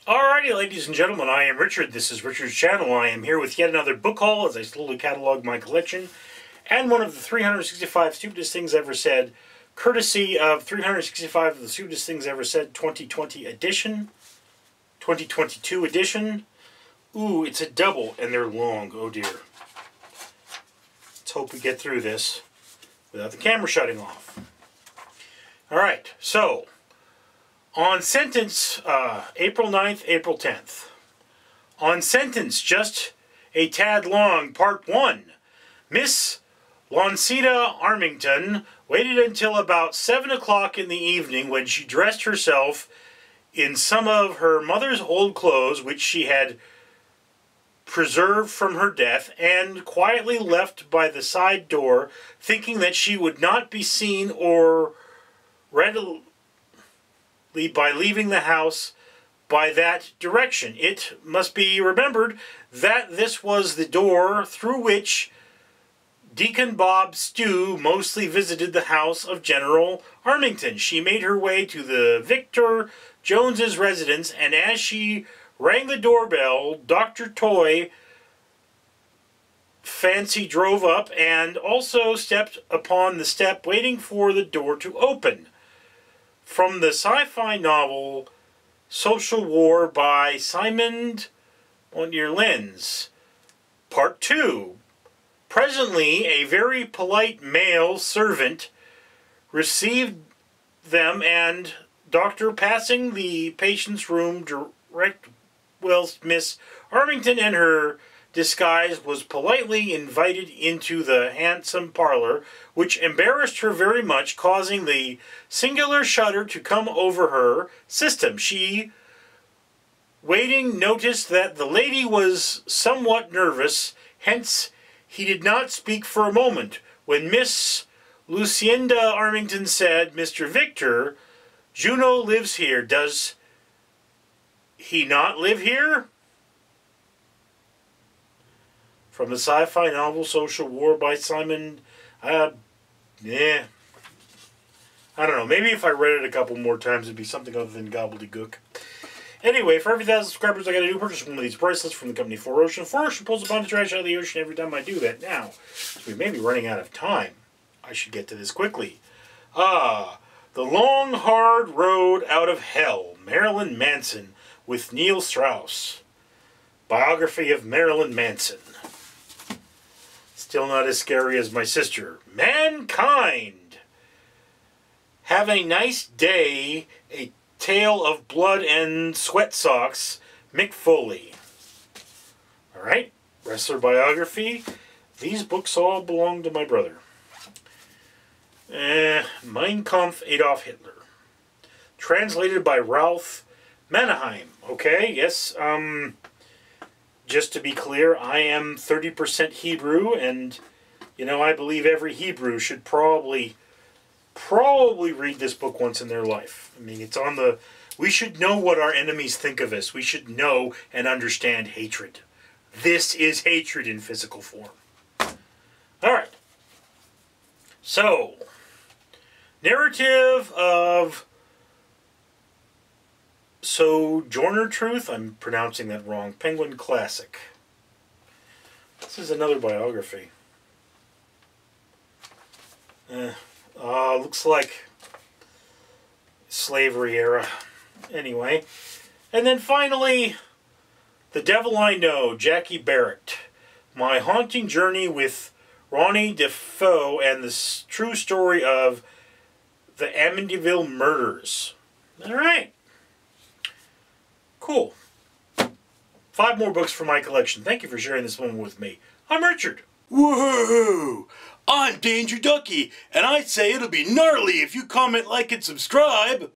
Alrighty, ladies and gentlemen, I am Richard. This is Richard's channel. I am here with yet another book haul as I slowly catalog my collection. And one of the 365 Stupidest Things Ever Said, courtesy of 365 of the Stupidest Things Ever Said 2020 edition. 2022 edition. Ooh, it's a double, and they're long. Oh dear. Let's hope we get through this without the camera shutting off. Alright, so on sentence, April 9th, April 10th. On sentence, just a tad long, part 1. Miss Lonsita Armington waited until about 7 o'clock in the evening when she dressed herself in some of her mother's old clothes, which she had preserved from her death, and quietly left by the side door, thinking that she would not be seen or readily by leaving the house by that direction. It must be remembered that this was the door through which Deacon Bob Stew mostly visited the house of General Armington. She made her way to the Victor Jones's residence, and as she rang the doorbell, Dr. Toy Fancy drove up and also stepped upon the step, waiting for the door to open. From the sci-fi novel Social War by Simon Leland, Part 2. Presently, a very polite male servant received them, and doctor passing the patient's room direct whilst Miss Armington in her disguise was politely invited into the handsome parlor, which embarrassed her very much, causing the singular shudder to come over her system. She, waiting, noticed that the lady was somewhat nervous, hence he did not speak for a moment. When Miss Lucinda Armington said, "Mr. Victor, Juno lives here. Does he not live here?" From the sci-fi novel Social War by Simon... I don't know. Maybe if I read it a couple more times, it'd be something other than gobbledygook. Anyway, for every 1,000 subscribers, I got to do purchase one of these bracelets from the company 4Ocean. 4Ocean pulls a bunch of trash out of the ocean every time I do that. Now, we may be running out of time. I should get to this quickly. The Long Hard Road Out of Hell, Marilyn Manson, with Neal Strauss. Biography of Marilyn Manson. Still not as scary as my sister. Mankind. Have a Nice Day, A Tale of Blood and Sweat Socks, Mick Foley. Alright, wrestler biography. These books all belong to my brother. Mein Kampf, Adolf Hitler. Translated by Ralph Manheim. Okay, yes, just to be clear, I am 30% Hebrew, and, you know, I believe every Hebrew should probably read this book once in their life. I mean, it's on the... We should know what our enemies think of us. We should know and understand hatred. This is hatred in physical form. Alright. So, narrative of Sojourner Truth. I'm pronouncing that wrong. Penguin Classic. This is another biography. Looks like slavery era. Anyway. And then finally, The Devil I Know, Jackie Barrett. My haunting journey with Ronnie Defoe and the true story of the Amityville murders. Alright. Cool. 5 more books for my collection. Thank you for sharing this one with me. I'm Richard. Woohoo! I'm Danger Ducky, and I'd say it'll be gnarly if you comment, like, and subscribe.